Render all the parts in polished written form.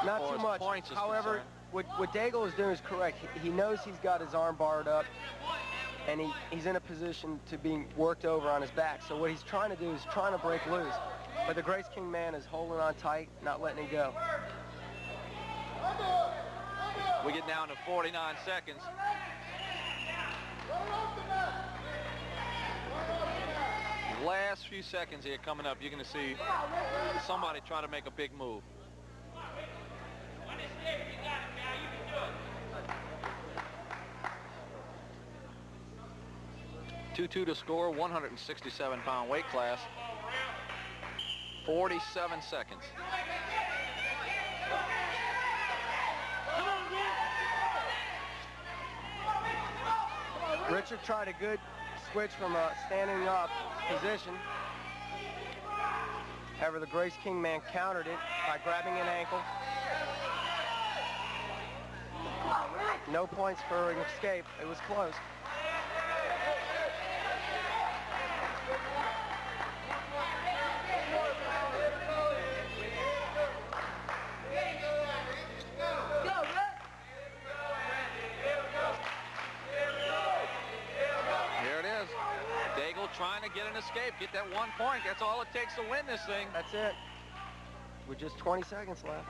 Not too much. However, what Daigle is doing is correct. He knows he's got his arm barred up, and he's in a position to be worked over on his back. So what he's trying to do is trying to break loose. But the Grace King man is holding on tight, not letting it go. We get down to 49 seconds. Last few seconds here coming up, you're going to see somebody try to make a big move. 2-2 to score, 167-pound weight class. 47 seconds. Richard tried a good switch from a standing up position. However, the Grace King man countered it by grabbing an ankle. No points for an escape. It was close. Trying to get an escape, get that 1 point. That's all it takes to win this thing. That's it. With just 20 seconds left.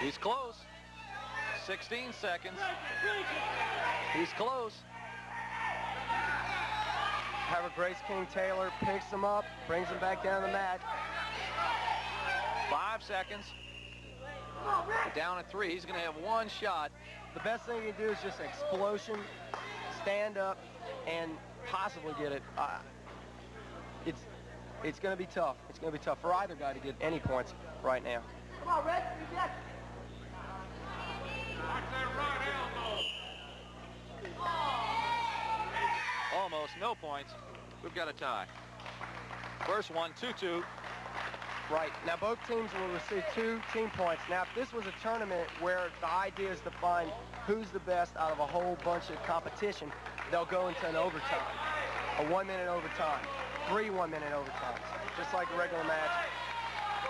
He's close. 16 seconds. He's close. However, Grace King Taylor picks him up, brings him back down the mat. 5 seconds. Down at 3. He's going to have one shot. The best thing you can do is just explosion, stand up, and possibly get it. It's going to be tough. It's going to be tough for either guy to get any points right now. Come on, Red. Almost no points. We've got a tie. First one, 2-2. Right. Now both teams will receive 2 team points. Now if this was a tournament where the idea is to find who's the best out of a whole bunch of competition, they'll go into an overtime. A 1-minute overtime. 3 1-minute overtimes. Just like a regular match.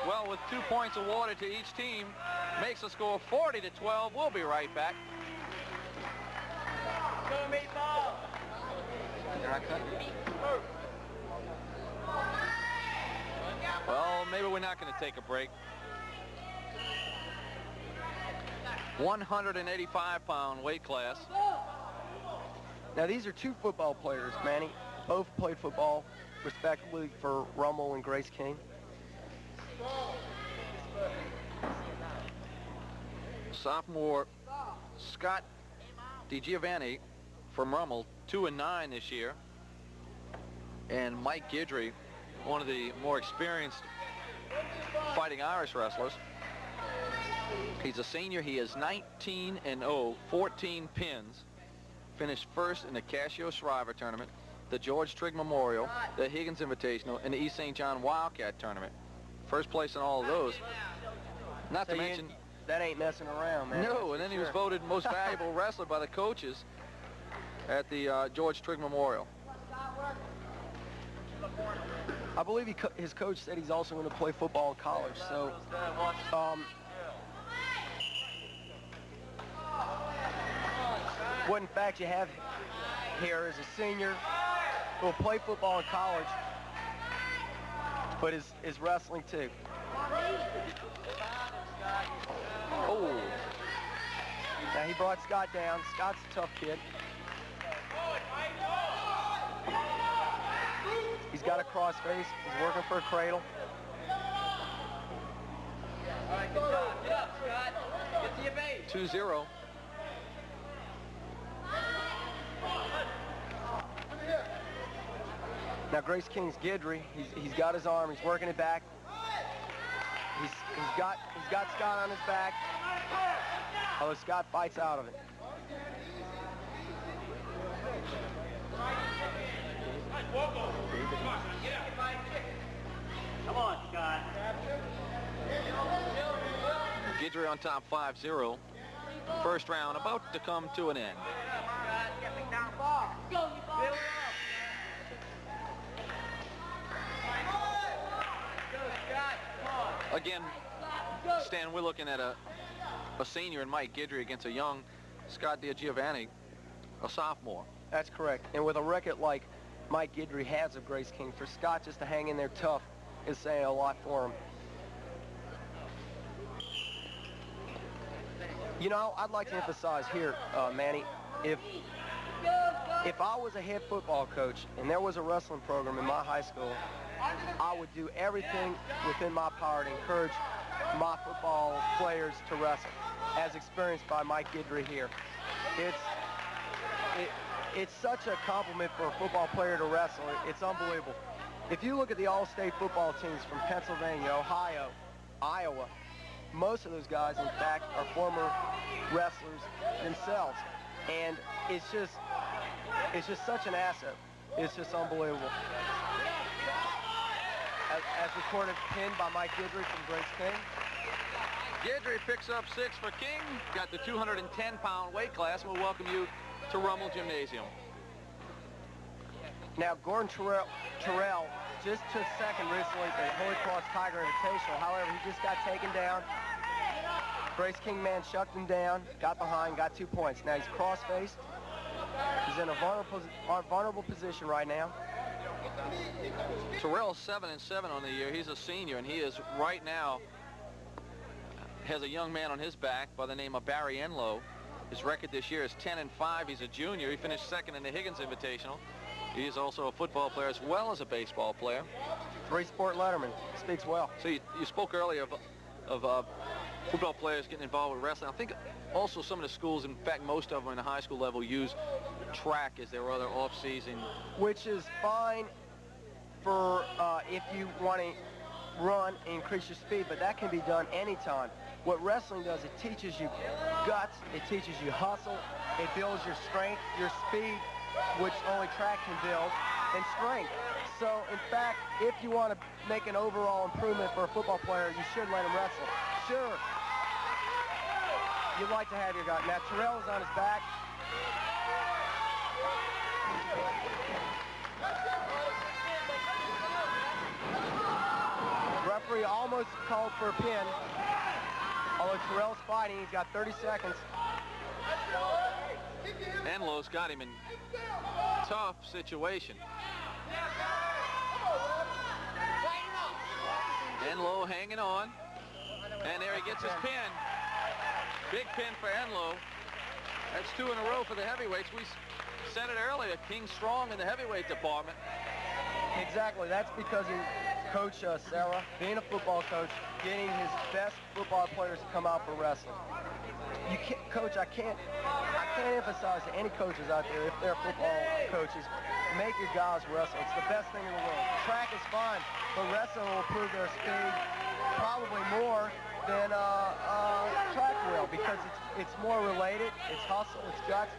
Well, with 2 points awarded to each team, makes the score 40-12. We'll be right back. They're not cutting. Well, maybe we're not going to take a break. 185-pound weight class. Now these are 2 football players, Manny. Both played football, respectively, for Rummel and Grace King. Sophomore Scott DiGiovanni from Rummel, 2-9 this year. And Mike Guidry, one of the more experienced Fighting Irish wrestlers. He's a senior. He is 19-0, 14 pins. Finished first in the Cassio Shriver tournament, the George Trigg Memorial, the Higgins Invitational, and the East St. John Wildcat tournament. First place in all of those. Not to mention... That ain't messing around, man. No, and then he was voted most valuable wrestler by the coaches at the George Trigg Memorial. I believe his coach said he's also going to play football in college. So, what in fact you have here is a senior who will play football in college, but is wrestling too. Oh. Now he brought Scott down. Scott's a tough kid. He's got a cross face. He's working for a cradle. All right, good job. Get up, Scott. Get to your base. 2-0. Now Grace King's Guidry. He's got his arm. He's working it back. He's got Scott on his back. Although Scott fights out of it. Come on, Scott. Guidry on top 5-0. First round about to come to an end. Again, Stan, we're looking at a senior in Mike Guidry against a young Scott DiGiovanni, a sophomore. That's correct. And with a record like Mike Guidry has of Grace King, for Scott just to hang in there tough is saying a lot for him. You know, I'd like to emphasize here, Manny, if I was a head football coach and there was a wrestling program in my high school, I would do everything within my power to encourage my football players to wrestle, as experienced by Mike Guidry here. It's such a compliment for a football player to wrestle. It's unbelievable. If you look at the all-state football teams from Pennsylvania, Ohio, Iowa, most of those guys, in fact, are former wrestlers themselves. And it's just such an asset. It's just unbelievable. As recorded, pinned by Mike Guidry from Grace King. Guidry picks up 6 for King. Got the 210-pound weight class. We'll welcome you to Rummel Gymnasium. Now, Gordon Terrell just took second recently at the Holy Cross Tiger Invitational. However, he just got taken down. Grace King man shut him down, got behind, got 2 points. Now he's cross-faced. He's in a vulnerable position right now. Terrell's 7-7 on the year. He's a senior, and he is right now has a young man on his back by the name of Barry Enlow. His record this year is 10-5. He's a junior. He finished second in the Higgins Invitational. He is also a football player as well as a baseball player. Three-sport letterman. Speaks well. So you spoke earlier of football players getting involved with wrestling. I think also some of the schools, in fact most of them in the high school level, use track as their other off-season. Which is fine for if you want to run and increase your speed, but that can be done anytime. What wrestling does, it teaches you guts, it teaches you hustle, it builds your strength, your speed, which only track can build, and strength. So, in fact, if you want to make an overall improvement for a football player, you should let him wrestle. Sure, you'd like to have your guy. Now, Terrell is on his back. Referee almost called for a pin. Although Terrell's fighting, he's got 30 seconds. Enlow's got him in tough situation. Enlow hanging on. And there he gets his pin. Big pin for Enlow. That's 2 in a row for the heavyweights. We said it earlier, King's strong in the heavyweight department. Exactly. That's because Coach Sarah, being a football coach, getting his best football players to come out for wrestling. You can't, Coach, I can't emphasize to any coaches out there, if they're football coaches, make your guys wrestle. It's the best thing in the world. Track is fine, but wrestling will improve their speed probably more than track will, because it's more related, it's hustle, it's guts.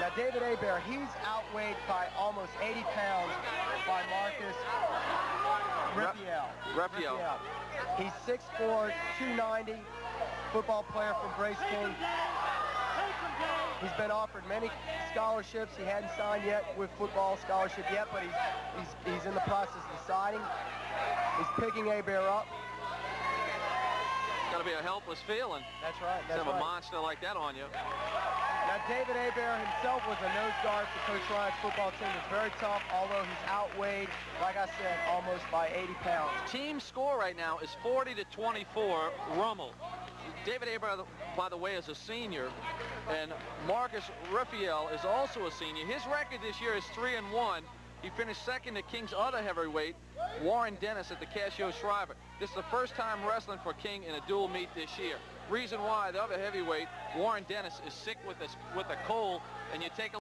Now, David Hebert, he's outweighed by almost 80 pounds by Marcus Raphael. He's 6'4", 290, football player from Grace King. He's been offered many scholarships. He hadn't signed yet with football scholarship yet, but he's in the process of deciding. He's picking Hebert up. It's got to be a helpless feeling. That's right. To have a monster like that on you. Now, David Hebert himself was a nose guard for Coach Ryan's football team. It's very tough, although he's outweighed, like I said, almost by 80 pounds. Team score right now is 40-24, Rummel. David Hebert, by the way, is a senior, and Marcus Raphael is also a senior. His record this year is 3-1. He finished second to King's other heavyweight, Warren Dennis, at the Casio Shriver. This is the first time wrestling for King in a dual meet this year. Reason why, the other heavyweight, Warren Dennis, is sick with a cold, and you take a